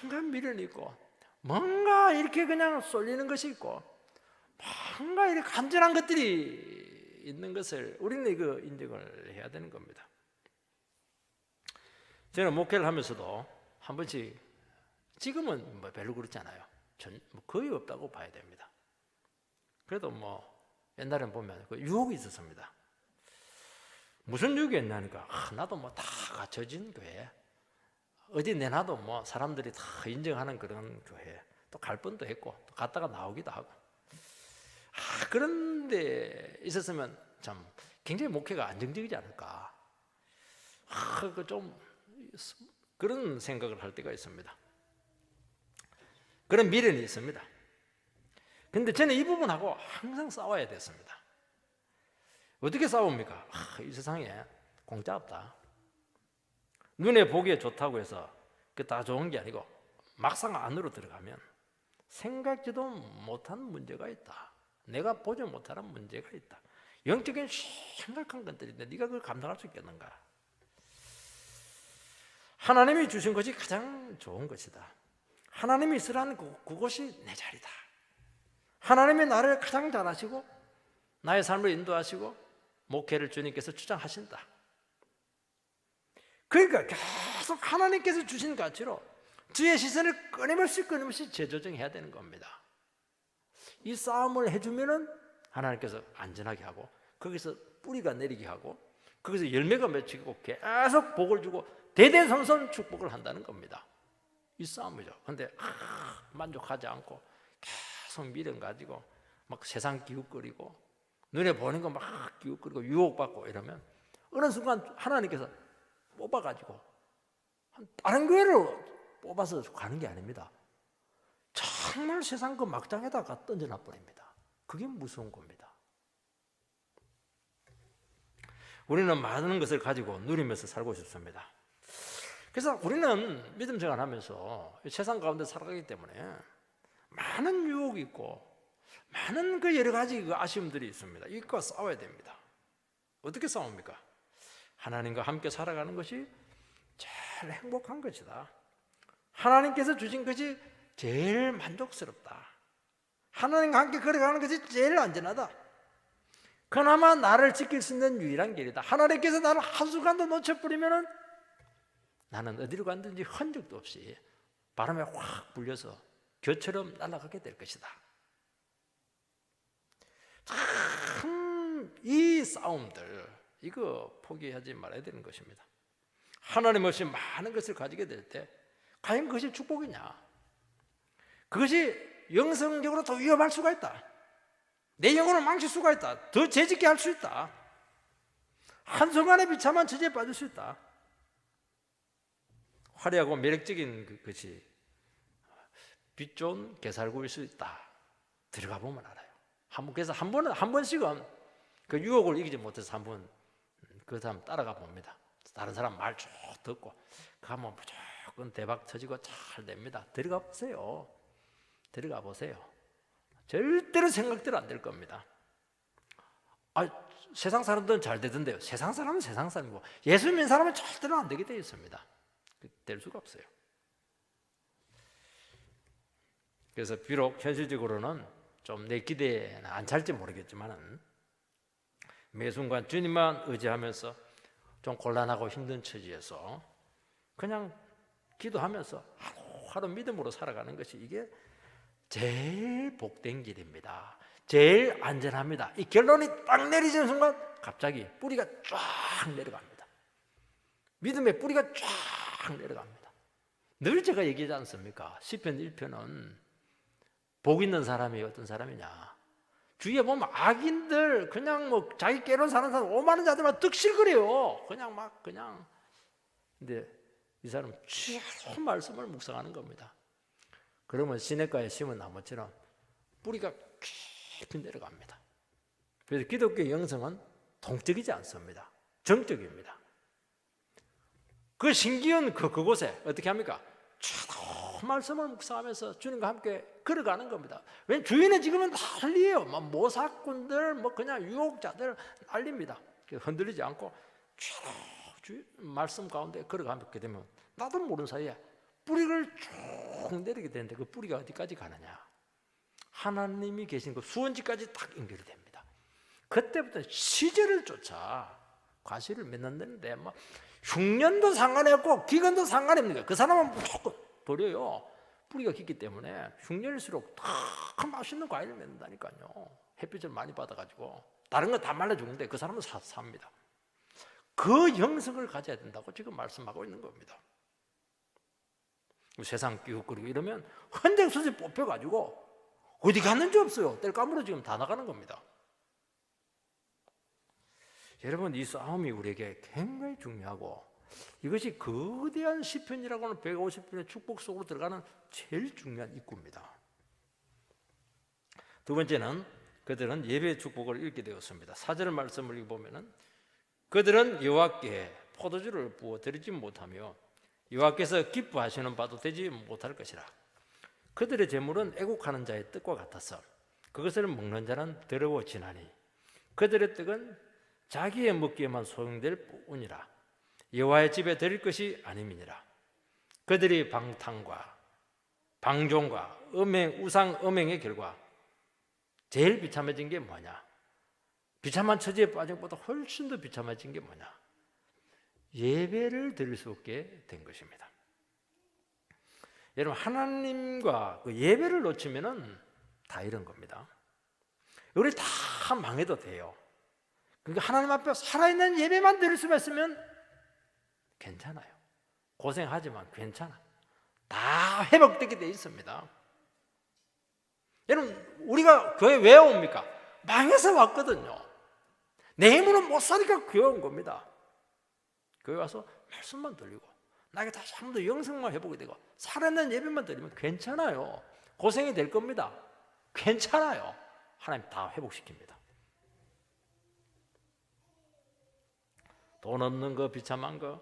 뭔가 미련이 있고 뭔가 이렇게 그냥 쏠리는 것이 있고 뭔가 이렇게 간절한 것들이 있는 것을 우리는 이거 인정을 해야 되는 겁니다. 저는 목회를 하면서도 한 번씩, 지금은 뭐 별로 그렇지 않아요. 거의 없다고 봐야 됩니다. 그래도 뭐 옛날엔 보면 그 유혹이 있었습니다. 무슨 유혹이었냐니까 나도 뭐 다 갖춰진 교회, 어디 내놔도 뭐 사람들이 다 인정하는 그런 교회, 또 갈 뻔도 했고 또 갔다가 나오기도 하고 그런 데 있었으면 참 굉장히 목회가 안정적이지 않을까, 좀 그런 생각을 할 때가 있습니다. 그런 미련이 있습니다. 근데 저는 이 부분하고 항상 싸워야 됐습니다. 어떻게 싸웁니까? 이 세상에 공짜 없다. 눈에 보기에 좋다고 해서 그 다 좋은 게 아니고 막상 안으로 들어가면 생각지도 못한 문제가 있다. 내가 보지 못하는 문제가 있다. 영적인 심각한 것들인데 네가 그걸 감당할 수 있겠는가? 하나님이 주신 것이 가장 좋은 것이다. 하나님이 있으라는 그곳이 내 자리다. 하나님이 나를 가장 잘 아시고 나의 삶을 인도하시고 목회를 주님께서 주장하신다. 그러니까 계속 하나님께서 주신 가치로 주의 시선을 끊임없이 재조정해야 되는 겁니다. 이 싸움을 해주면은 하나님께서 안전하게 하고 거기서 뿌리가 내리게 하고 거기서 열매가 맺히고 계속 복을 주고 대대손손 축복을 한다는 겁니다. 이 싸움이죠. 그런데 만족하지 않고 계속 미련 가지고 막 세상 기웃거리고 눈에 보는 거 막 기웃거리고 유혹받고 이러면 어느 순간 하나님께서 뽑아가지고 다른 교회로 뽑아서 가는 게 아닙니다. 정말 세상 그 막장에다가 던져놔 버립니다. 그게 무서운 겁니다. 우리는 많은 것을 가지고 누리면서 살고 싶습니다. 그래서 우리는 믿음 생활하면서 세상 가운데 살아가기 때문에 많은 유혹이 있고 많은 그 여러 가지 그 아쉬움들이 있습니다. 이것과 싸워야 됩니다. 어떻게 싸웁니까? 하나님과 함께 살아가는 것이 제일 행복한 것이다. 하나님께서 주신 것이 제일 만족스럽다. 하나님과 함께 걸어가는 것이 제일 안전하다. 그나마 나를 지킬 수 있는 유일한 길이다. 하나님께서 나를 한순간도 놓쳐버리면 나는 어디로 갔든지 흔적도 없이 바람에 확 불려서 겨처럼 날아가게 될 것이다. 참 이 싸움들 이거 포기하지 말아야 되는 것입니다. 하나님 없이 많은 것을 가지게 될 때 과연 그것이 축복이냐? 그것이 영성적으로 더 위험할 수가 있다. 내 영혼을 망칠 수가 있다. 더 죄짓게 할 수 있다. 한순간의 비참한 처지에 빠질 수 있다. 화려하고 매력적인 것이 빛 좋은 게살구일 수 있다. 들어가 보면 알아요. 그래서 한 번씩은 그 유혹을 이기지 못해서 한번 그 사람 따라가 봅니다. 다른 사람 말 쭉 듣고 가면 무조건 대박 터지고 잘 됩니다. 들어가 보세요. 들어가 보세요. 절대로 생각대로 안 될 겁니다. 세상 사람들은 잘 되던데요. 세상 사람은 세상 사람이고 예수 믿는 사람은 절대로 안 되게 되어 있습니다. 될 수가 없어요. 그래서 비록 현실적으로는 좀 내 기대에는 안 찰지 모르겠지만은 매 순간 주님만 의지하면서 좀 곤란하고 힘든 처지에서 그냥 기도하면서 하루하루 믿음으로 살아가는 것이 이게 제일 복된 길입니다. 제일 안전합니다. 이 결론이 딱 내리지는 순간 갑자기 뿌리가 쫙 내려갑니다. 믿음의 뿌리가 쫙 내려갑니다. 늘 제가 얘기하지 않습니까? 시편 1편은 복 있는 사람이 어떤 사람이냐? 주위에 보면 악인들 그냥 뭐 자기 깨로 사는 사람 오만한 자들만 득실거려요. 그냥. 근데 이 사람은 주로 말씀을 묵상하는 겁니다. 그러면 시냇가에 심은 나무처럼 뿌리가 깊이 내려갑니다. 그래서 기독교 영성은 동적이지 않습니다. 정적입니다. 그 신기한 그곳에 어떻게 합니까? 주로 말씀을 묵상하면서 주님과 함께 걸어가는 겁니다. 왜냐하면 주위는 지금은 난리예요. 모사꾼들, 그냥 유혹자들 난립니다. 흔들리지 않고 쭉 말씀 가운데 걸어가게 되면 나도 모르는 사이에 뿌리를 쭉 내리게 되는데 그 뿌리가 어디까지 가느냐? 하나님이 계신 그 수원지까지 딱 연결이 됩니다. 그때부터 시절을 쫓아 과실을 맺는다는데 흉년도 상관이 없고 기근도 상관이 없는 그 사람은 무조건 버려요. 뿌리가 깊기 때문에 흉년일수록 더 맛있는 과일을 맺는다니까요. 햇빛을 많이 받아가지고 다른 건 다 말라 죽는데 그 사람은 삽니다. 그 영성을 가져야 된다고 지금 말씀하고 있는 겁니다. 세상 끼우거리고 이러면 헌정수지 뽑혀가지고 어디 갔는지 없어요. 뗄감으로 지금 다 나가는 겁니다. 여러분, 이 싸움이 우리에게 굉장히 중요하고 이것이 거대한 시편이라고 하는 150편의 축복 속으로 들어가는 제일 중요한 입구입니다. 두 번째는 그들은 예배의 축복을 읽게 되었습니다. 4절 말씀을 읽어보면 그들은 여호와께 포도주를 부어드리지 못하며 여호와께서 기뻐하시는 바도 되지 못할 것이라. 그들의 재물은 애국하는 자의 뜻과 같아서 그것을 먹는 자는 더러워지나니 그들의 떡은 자기의 먹기에만 소용될 뿐이라. 여호와의 집에 드릴 것이 아님이니라. 그들이 방탕과 방종과 우상 음행의 결과 제일 비참해진 게 뭐냐? 비참한 처지에 빠진 것보다 훨씬 더 비참해진 게 뭐냐? 예배를 드릴 수 없게 된 것입니다. 여러분, 하나님과 그 예배를 놓치면은 다 이런 겁니다. 우리 다 망해도 돼요. 그러니까 하나님 앞에 살아있는 예배만 드릴 수만 있으면 괜찮아요. 고생하지만 괜찮아. 다 회복되게 돼 있습니다. 여러분, 우리가 교회 왜 옵니까? 망해서 왔거든요. 내 힘으로 못 사니까 교회 온 겁니다. 교회 와서 말씀만 들리고 나에게 다시 한 번 더 영성만 회복이 되고 살아있는 예배만 드리면 괜찮아요. 고생이 될 겁니다. 괜찮아요. 하나님 다 회복시킵니다. 돈 없는 거, 비참한 거,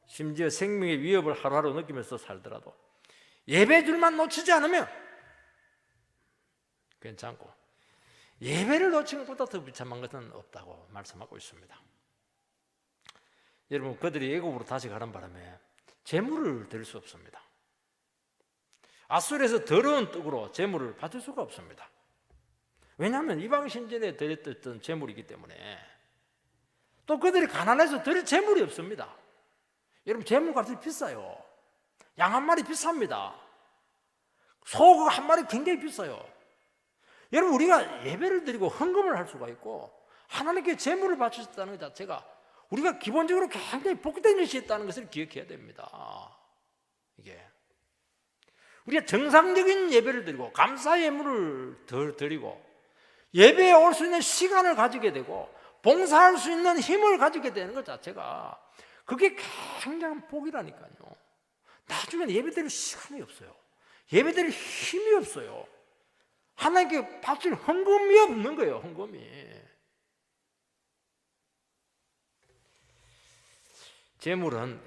심지어 생명의 위협을 하루하루 느끼면서 살더라도 예배줄만 놓치지 않으면 괜찮고 예배를 놓친 것보다 더 비참한 것은 없다고 말씀하고 있습니다. 여러분, 그들이 애굽으로 다시 가는 바람에 제물을 드릴 수 없습니다. 아수르에서 더러운 떡으로 제물을 받을 수가 없습니다. 왜냐하면 이방 신전에 드렸던 제물이기 때문에. 또 그들이 가난해서 드릴 제물이 없습니다. 여러분, 제물값이 비싸요. 양 한 마리 비쌉니다. 소 한 마리 굉장히 비싸요. 여러분, 우리가 예배를 드리고 헌금을 할 수가 있고 하나님께 제물을 바치셨다는 것 자체가 우리가 기본적으로 굉장히 복된 것이 있다는 것을 기억해야 됩니다. 이게 우리가 정상적인 예배를 드리고 감사 예물을 드리고 예배에 올 수 있는 시간을 가지게 되고 봉사할 수 있는 힘을 가지게 되는 것 자체가 그게 굉장한 복이라니까요. 나중에는 예배 드릴 시간이 없어요. 예배 드릴 힘이 없어요. 하나님께 바칠 헌금이 없는 거예요. 헌금이. 제물은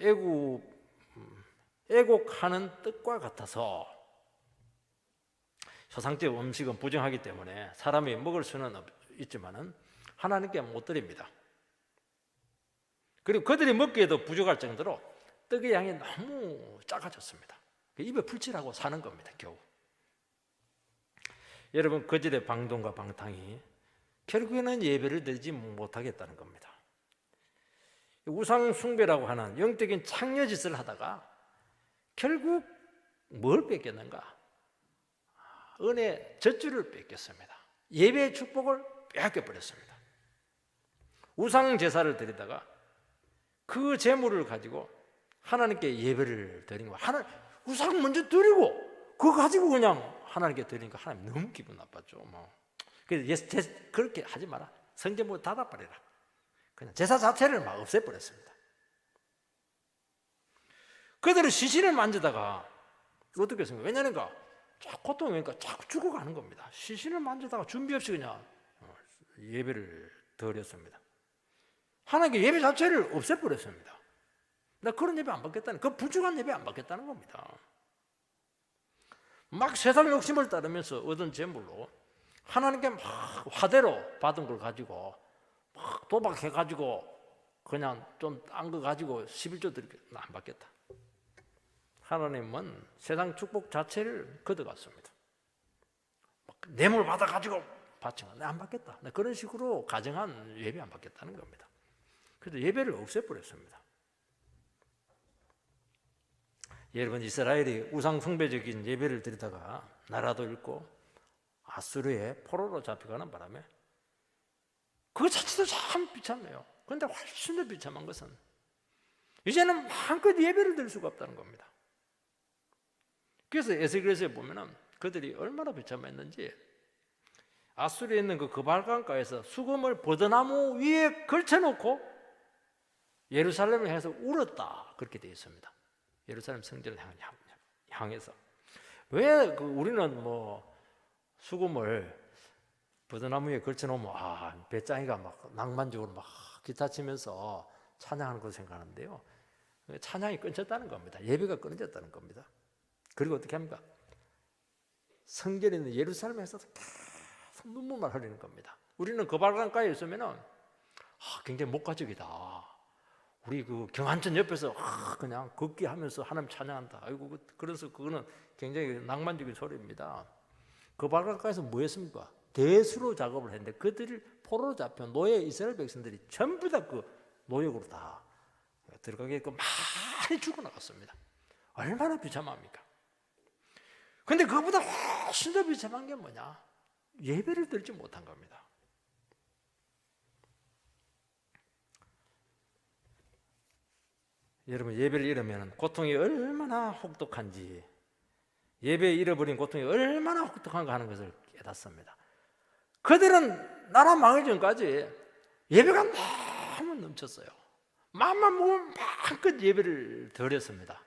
애곡하는 뜻과 같아서 조상적 음식은 부정하기 때문에 사람이 먹을 수는 있지만은 하나님께 못 드립니다. 그리고 그들이 먹기에도 부족할 정도로 떡의 양이 너무 작아졌습니다. 입에 풀칠하고 사는 겁니다. 겨우. 여러분, 그들의 방동과 방탕이 결국에는 예배를 드리지 못하겠다는 겁니다. 우상 숭배라고 하는 영적인 창녀짓을 하다가 결국 뭘 뺏겼는가? 은혜 젖줄을 뺏겼습니다. 예배의 축복을 빼앗겨버렸습니다. 우상 제사를 드리다가 그 제물을 가지고 하나님께 예배를 드린 거예요. 우상 먼저 드리고 그거 가지고 그냥 하나님께 드리니까 하나님 너무 기분 나빴죠. 그래서 그렇게 하지 마라. 성전문 닫아버려라. 그냥 제사 자체를 막 없애버렸습니다. 그들은 시신을 만지다가 어떻게 했습니까? 왜냐니까 고통이니까 자꾸 죽어가는 겁니다. 시신을 만지다가 준비 없이 그냥 예배를 드렸습니다. 하나님께 예배 자체를 없애버렸습니다. 나 그런 예배 안 받겠다는, 그 부족한 예배 안 받겠다는 겁니다. 막 세상 욕심을 따르면서 얻은 재물로 하나님께 막 화대로 받은 걸 가지고 막 도박해가지고 그냥 좀 딴 거 가지고 11조 드릴게. 나 안 받겠다. 하나님은 세상 축복 자체를 걷어갔습니다. 뇌물 받아가지고 받지만 나 안 받겠다. 나 그런 식으로 가정한 예배 안 받겠다는 겁니다. 그래서 예배를 없애버렸습니다. 여러분, 이스라엘이 우상 숭배적인 예배를 드리다가 나라도 잃고 아수르의 포로로 잡혀가는 바람에 그 자체도 참 비참해요. 그런데 훨씬 더 비참한 것은 이제는 마음껏 예배를 드릴 수가 없다는 겁니다. 그래서 에스겔서에 보면은 그들이 얼마나 비참했는지 아수리에 있는 그 그발강가에서 수금을 버드나무 위에 걸쳐놓고 예루살렘을 향해서 울었다 그렇게 되어 있습니다. 예루살렘 성전을 향해서. 왜 우리는 뭐 수금을 버드나무 위에 걸쳐놓으면 배짱이가 막 낭만적으로 막 기타 치면서 찬양하는 걸 생각하는데요, 찬양이 끊겼다는 겁니다. 예배가 끊어졌다는 겁니다. 그리고 어떻게 합니까? 성전에 있는 예루살렘에서 계속 눈물만 흘리는 겁니다. 우리는 그발강가에 있으면은 굉장히 목가적이다. 우리 그 경안전 옆에서 그냥 걷기 하면서 하나님 찬양한다. 아이고, 그래서 그거는 굉장히 낭만적인 소리입니다. 그발강가에서 뭐 했습니까? 대수로 작업을 했는데 그들이 포로로 잡혀 노예 이스라엘 백성들이 전부 다 그 노역으로 다 들어가게끔 많이 죽어나갔습니다. 얼마나 비참합니까? 근데 그보다 훨씬 더 비참한 게 뭐냐? 예배를 드리지 못한 겁니다. 여러분, 예배를 잃으면 고통이 얼마나 혹독한지, 예배 잃어버린 고통이 얼마나 혹독한가 하는 것을 깨닫습니다. 그들은 나라 망하기 전까지 예배가 너무 넘쳤어요. 마음만 먹으면 마음껏 예배를 드렸습니다.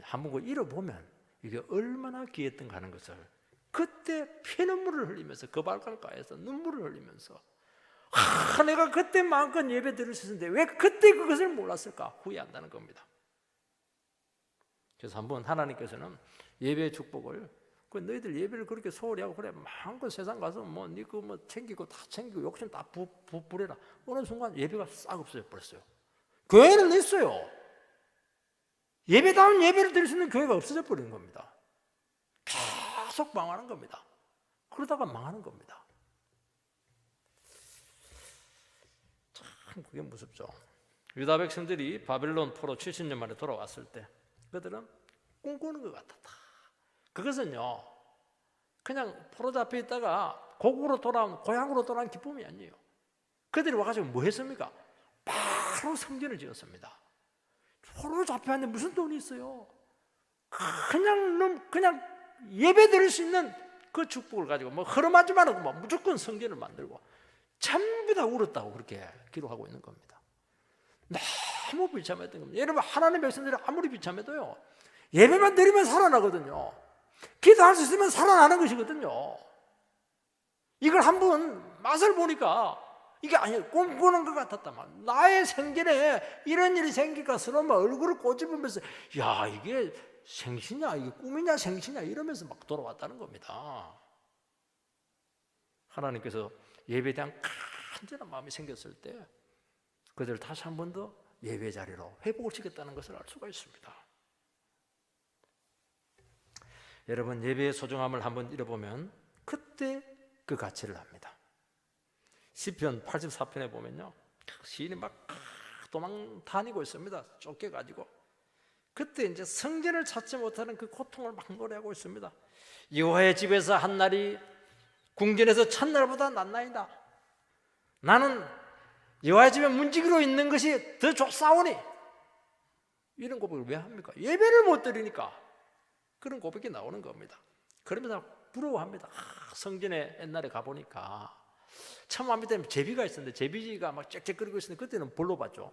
한번 그걸 잃어보면 이게 얼마나 귀했던가 하는 것을 그때 피눈물을 흘리면서 그발강가에서 눈물을 흘리면서 내가 그때 마음껏 예배 드릴 수 있었는데 왜 그때 그것을 몰랐을까 후회한다는 겁니다. 그래서 한번 하나님께서는 예배의 축복을 너희들 예배를 그렇게 소홀히 하고 그래 마음껏 세상 가서 뭐 네 그 뭐 챙기고 다 챙기고 욕심 다 부려라. 어느 순간 예배가 싹 없어져 버렸어요. 교회는 있어요. 예배다운 예배를 드릴 수 있는 교회가 없어져 버리는 겁니다. 계속 망하는 겁니다. 그러다가 망하는 겁니다. 참 그게 무섭죠. 유다 백성들이 바벨론 포로 70년 만에 돌아왔을 때 그들은 꿈꾸는 것 같았다. 그것은요 그냥 포로 잡혀 있다가 고국으로 돌아온 고향으로 돌아온 기쁨이 아니에요. 그들이 와가지고 뭐 했습니까? 바로 성전을 지었습니다. 포로 잡혀왔는데 무슨 돈이 있어요? 그냥 예배 드릴 수 있는 그 축복을 가지고 뭐 흐름하지 말고 뭐 무조건 성전을 만들고 전부 다 울었다고 그렇게 기록하고 있는 겁니다. 너무 비참했던 겁니다. 여러분, 하나님의 백성들이 아무리 비참해도요 예배만 드리면 살아나거든요. 기도할 수 있으면 살아나는 것이거든요. 이걸 한번 맛을 보니까 이게 아니에요. 꿈꾸는 것 같았다만 나의 생전에 이런 일이 생길까 서로만 얼굴을 꼬집으면서 야 이게 생시냐 이게 꿈이냐 생시냐 이러면서 막 돌아왔다는 겁니다. 하나님께서 예배에 대한 간절한 마음이 생겼을 때 그들을 다시 한 번 더 예배 자리로 회복을 시켰다는 것을 알 수가 있습니다. 여러분, 예배의 소중함을 한번 잃어보면 그때 그 가치를 압니다. 시편 84편에 보면요 시인이 막 도망 다니고 있습니다. 쫓겨가지고 그때 이제 성전을 찾지 못하는 그 고통을 막 노래하고 있습니다. 여호와의 집에서 한 날이 궁전에서 첫날보다 낫나이다. 나는 여호와의 집에 문지기로 있는 것이 더 좋사오니. 이런 고백을 왜 합니까? 예배를 못 드리니까 그런 고백이 나오는 겁니다. 그러면서 부러워합니다. 성전에 옛날에 가보니까 참 마음에 드는 제비가 있었는데 제비가 막 짹짹거리고 있었는데 그때는 벌로 봤죠.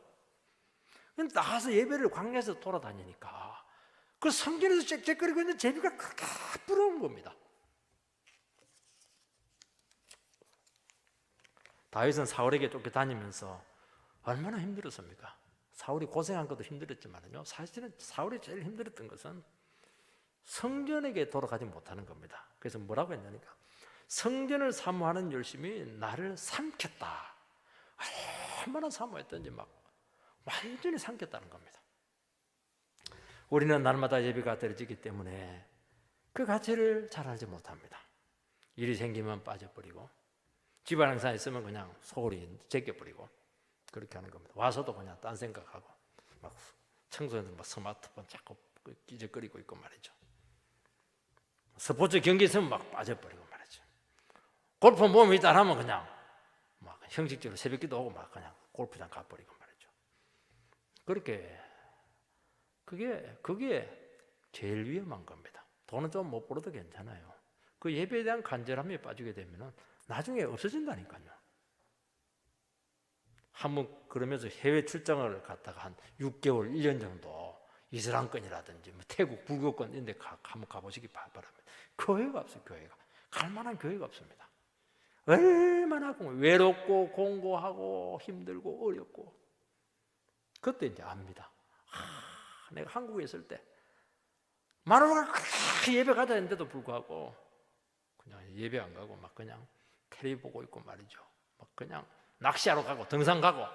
근데 나가서 예배를 광야에서 돌아다니니까 그 성전에서 짹짹거리고 있는 제비가 그렇게 부러운 겁니다. 다윗은 사울에게 쫓겨다니면서 얼마나 힘들었습니까? 사울이 고생한 것도 힘들었지만요 사실은 사울이 제일 힘들었던 것은 성전에게 돌아가지 못하는 겁니다. 그래서 뭐라고 했냐니까 성전을 사모하는 열심이 나를 삼켰다. 얼마나 사모했던지 막 완전히 삼켰다는 겁니다. 우리는 날마다 예배가 드려지기 때문에 그 가치를 잘 알지 못합니다. 일이 생기면 빠져버리고 집안 행사 있으면 그냥 소홀히 제껴버리고 그렇게 하는 겁니다. 와서도 그냥 딴 생각하고 막 청소년들 막 스마트폰 자꾸 끼적거리고 있고 말이죠. 스포츠 경기 있으면 막 빠져버리고 말이죠. 골프 모임이 있다 하면 그냥 막 형식적으로 새벽기도 오고 막 그냥 골프장 가버리고 말이죠. 그렇게 그게 제일 위험한 겁니다. 돈은 좀 못 벌어도 괜찮아요. 그 예배에 대한 간절함이 빠지게 되면 나중에 없어진다니까요. 한번 그러면서 해외 출장을 갔다가 한 6개월, 1년 정도 이슬람권이라든지 뭐 태국, 불교권 이런 데 한번 가보시기 바랍니다. 교회가 없어요. 교회가. 갈 만한 교회가 없습니다. 얼마나 외롭고 공고하고 힘들고 어렵고. 그때 이제 압니다. 내가 한국에 있을 때 마누라가 예배 가자 했는데도 불구하고 그냥 예배 안 가고 막 그냥 텔레비 보고 있고 말이죠. 막 그냥 낚시하러 가고 등산 가고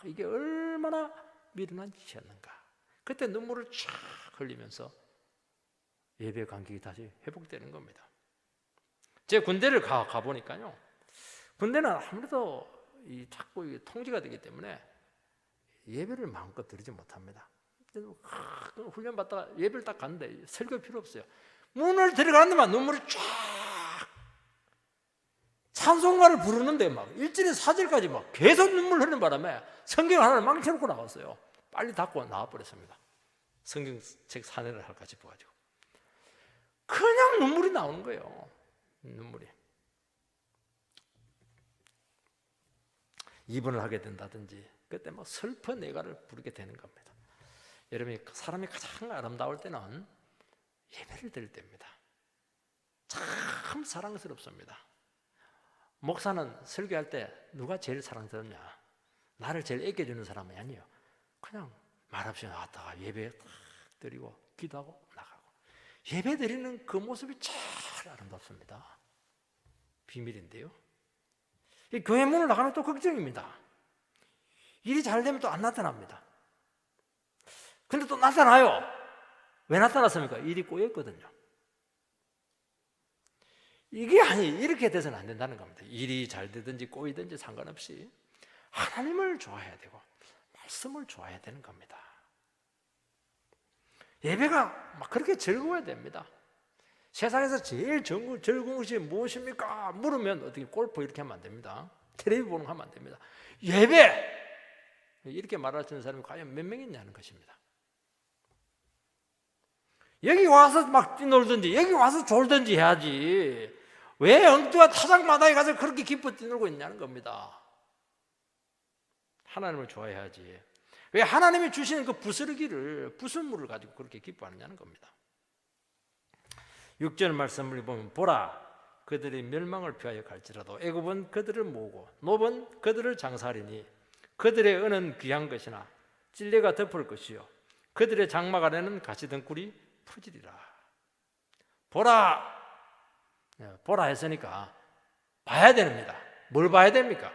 이게 얼마나 미련한 짓이었는가. 그때 눈물을 쫙 흘리면서 예배 간격이 다시 회복되는 겁니다. 제 군대를 가보니까요. 군대는 아무래도 자꾸 통제가 되기 때문에 예배를 마음껏 드리지 못합니다. 훈련 받다가 예배를 딱 갔는데 설교 필요 없어요. 문을 들어가는 데만 눈물이 쫙 찬송가를 부르는데 막 1절에서 4절까지 막 계속 눈물 흐르는 바람에 성경 하나를 망쳐놓고 나갔어요. 빨리 닫고 나와버렸습니다. 성경책 사내를 할까 싶어가지고 그냥 눈물이 나오는 거예요. 눈물이. 입원을 하게 된다든지 그때 막 슬픈 내가를 부르게 되는 겁니다. 여러분이 사람이 가장 아름다울 때는 예배를 드릴 때입니다. 참 사랑스럽습니다. 목사는 설교할 때 누가 제일 사랑스럽냐? 나를 제일 애껴주는 사람이 아니에요. 그냥 말없이 나왔다가 예배 딱 드리고 기도하고 나가고 예배 드리는 그 모습이 제일 아름답습니다. 비밀인데요. 이 교회 문을 나가면 또 걱정입니다. 일이 잘 되면 또 안 나타납니다. 근데 또 나타나요. 왜 나타났습니까? 일이 꼬였거든요. 이게 이렇게 돼서는 안 된다는 겁니다. 일이 잘 되든지 꼬이든지 상관없이 하나님을 좋아해야 되고 말씀을 좋아해야 되는 겁니다. 예배가 막 그렇게 즐거워야 됩니다. 세상에서 제일 즐거운 것이 무엇입니까? 물으면 어떻게 골프 이렇게 하면 안 됩니다. 텔레비 보는 거 하면 안 됩니다. 예배! 이렇게 말할 수 있는 사람이 과연 몇 명 있냐는 것입니다. 여기 와서 막 뛰놀든지 여기 와서 졸든지 해야지 왜 엉뚱한 타작마당에 가서 그렇게 기뻐 뛰놀고 있냐는 겁니다. 하나님을 좋아해야지 왜 하나님이 주시는 그 부스러기를 부순물을 가지고 그렇게 기뻐하느냐는 겁니다. 6절 말씀을 보면 보라 그들이 멸망을 피하여 갈지라도 애굽은 그들을 모으고 노은 그들을 장사하리니 그들의 은은 귀한 것이나 찔레가 덮을 것이요 그들의 장막 안에는 가시등굴이 푸지리라. 보라 했으니까 봐야 됩니다. 뭘 봐야 됩니까?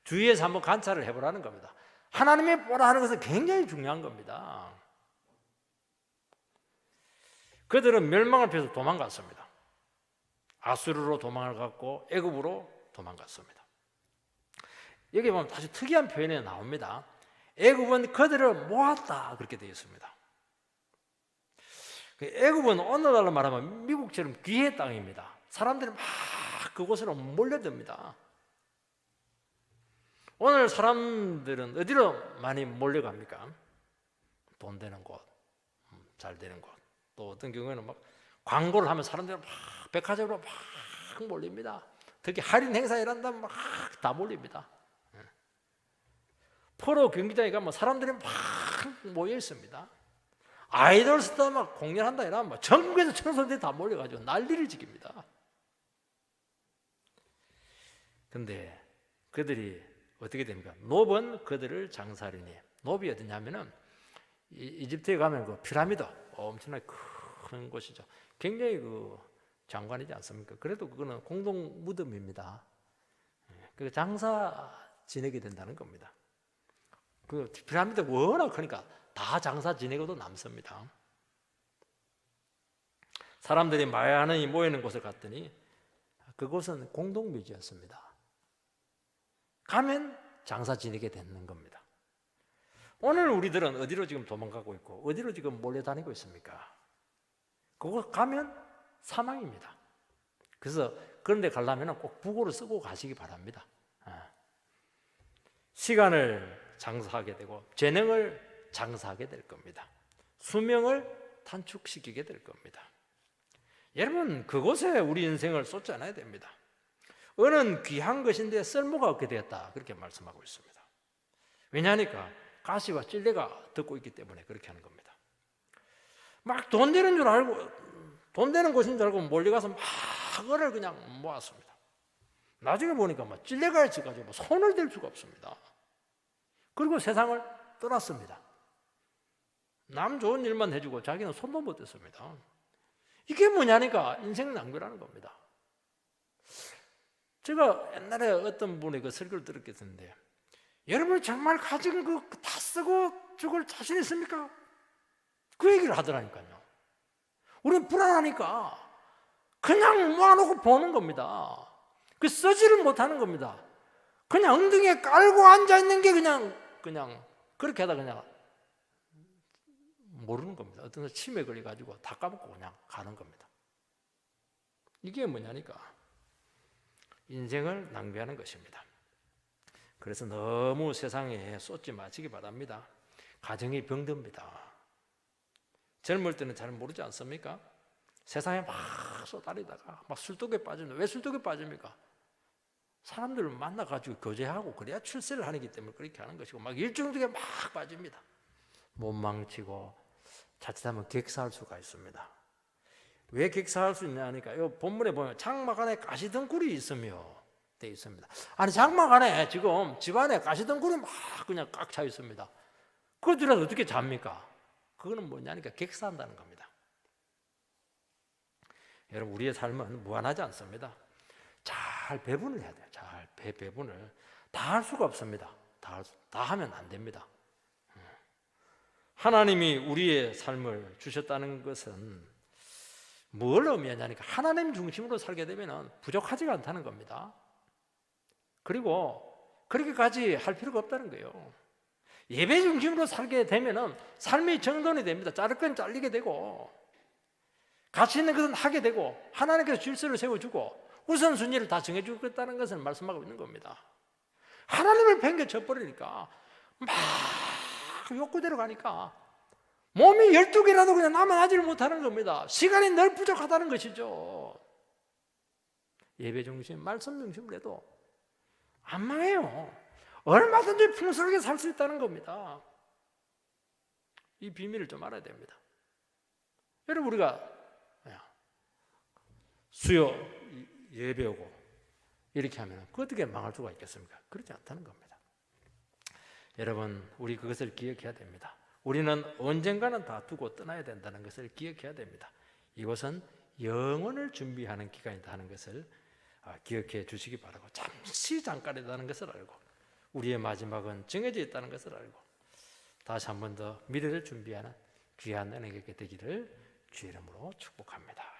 주위에서 한번 관찰을 해보라는 겁니다. 하나님이 보라 하는 것은 굉장히 중요한 겁니다. 그들은 멸망을 피해서 도망갔습니다. 아수르로 도망을 갔고 애굽으로 도망갔습니다. 여기 보면 다시 특이한 표현이 나옵니다. 애굽은 그들을 모았다 그렇게 되어 있습니다. 애굽은 오늘날로 말하면 미국처럼 귀의 땅입니다. 사람들이 막 그곳으로 몰려듭니다. 오늘 사람들은 어디로 많이 몰려갑니까? 돈 되는 곳, 잘 되는 곳. 또 어떤 경우에는 막 광고를 하면 사람들이 막 백화점으로 막 몰립니다. 특히 할인 행사 이란다면 막 다 몰립니다. 포로 경기장에 가면 사람들이 막 모여 있습니다. 아이돌 스타 막 공연한다 이러면 막 전국에서 청소년들이 다 몰려가지고 난리를 지깁니다. 근데 그들이 어떻게 됩니까? 노은 그들을 장사하리니. 노비 어디냐면은 이집트에 가면 그 피라미드 엄청나게 큰 곳이죠. 굉장히 그 장관이지 않습니까? 그래도 그거는 공동 무덤입니다. 그 장사 지내게 된다는 겁니다. 그 피라미드 워낙 크니까 다 장사 지내고도 남습니다. 사람들이 많이 모이는 곳에 갔더니 그곳은 공동묘지였습니다. 가면 장사 지내게 되는 겁니다. 오늘 우리들은 어디로 지금 도망가고 있고 어디로 지금 몰려다니고 있습니까? 그곳 가면 사망입니다. 그래서 그런 데 가려면 꼭 부고를 쓰고 가시기 바랍니다. 시간을 장사하게 되고 재능을 장사하게 될 겁니다. 수명을 단축시키게 될 겁니다. 여러분, 그곳에 우리 인생을 쏟지 않아야 됩니다. 은은 귀한 것인데 쓸모가 없게 되었다, 그렇게 말씀하고 있습니다. 왜냐하니까 가시와 찔레가 덮고 있기 때문에 그렇게 하는 겁니다. 막 돈 되는 줄 알고, 돈 되는 곳인 줄 알고 몰려가서 막 은을 그냥 모았습니다. 나중에 보니까 막 찔레가 있어가지고 손을 댈 수가 없습니다. 그리고 세상을 떠났습니다. 남 좋은 일만 해주고 자기는 손도 못 댔습니다. 이게 뭐냐니까 인생 낭비라는 겁니다. 제가 옛날에 어떤 분의 그 설교를 들었겠는데, 여러분 정말 가진 거 다 쓰고 죽을 자신 있습니까? 그 얘기를 하더라니까요. 우리는 불안하니까 그냥 모아놓고 보는 겁니다. 그 쓰지를 못하는 겁니다. 그냥 엉덩이에 깔고 앉아있는 게 그냥 그렇게 하다 그냥 모르는 겁니다. 어떤 치매 걸려가지고 다 까먹고 그냥 가는 겁니다. 이게 뭐냐니까 인생을 낭비하는 것입니다. 그래서 너무 세상에 쏟지 마시기 바랍니다. 가정이 병듭니다. 젊을 때는 잘 모르지 않습니까? 세상에 막 쏟아리다가 막 술독에 빠집니다. 왜 술독에 빠집니까? 사람들을 만나가지고 교제하고 그래야 출세를 하기 때문에 그렇게 하는 것이고, 막 일중독에 막 빠집니다. 못 망치고 자칫하면 객사할 수가 있습니다. 왜 객사할 수 있냐 하니까 이 본문에 보면 장막 안에 가시덩굴이 있으며 돼 있습니다. 아니 장막 안에 지금 집안에 가시덩굴이 막 그냥 꽉 차 있습니다. 그거 들어서 어떻게 잡니까? 그거는 뭐냐니까 객사한다는 겁니다. 여러분, 우리의 삶은 무한하지 않습니다. 잘 배분을 해야 돼요. 잘 배분을 다 할 수가 없습니다. 다 하면 안 됩니다. 하나님이 우리의 삶을 주셨다는 것은 뭘 의미하냐니까 하나님 중심으로 살게 되면 부족하지가 않다는 겁니다. 그리고 그렇게까지 할 필요가 없다는 거예요. 예배 중심으로 살게 되면 삶이 정돈이 됩니다. 자를 건 잘리게 되고 가치 있는 것은 하게 되고 하나님께서 질서를 세워주고 우선순위를 다 정해주겠다는 것을 말씀하고 있는 겁니다. 하나님을 팽개쳐버리니까 막 욕구대로 가니까 몸이 12개라도 그냥 남아나지를 못하는 겁니다. 시간이 늘 부족하다는 것이죠. 예배 중심, 말씀 중심으로 해도 안 망해요. 얼마든지 풍성하게 살 수 있다는 겁니다. 이 비밀을 좀 알아야 됩니다. 여러분, 우리가 수요 예배 오고 이렇게 하면 그 어떻게 망할 수가 있겠습니까? 그렇지 않다는 겁니다. 여러분, 우리 그것을 기억해야 됩니다. 우리는 언젠가는 다 두고 떠나야 된다는 것을 기억해야 됩니다. 이것은 영혼을 준비하는 기간이다 하는 것을 기억해 주시기 바라고, 잠깐이라는 것을 알고 우리의 마지막은 정해져 있다는 것을 알고 다시 한 번 더 미래를 준비하는 귀한 은혜가 되기를 주의 이름으로 축복합니다.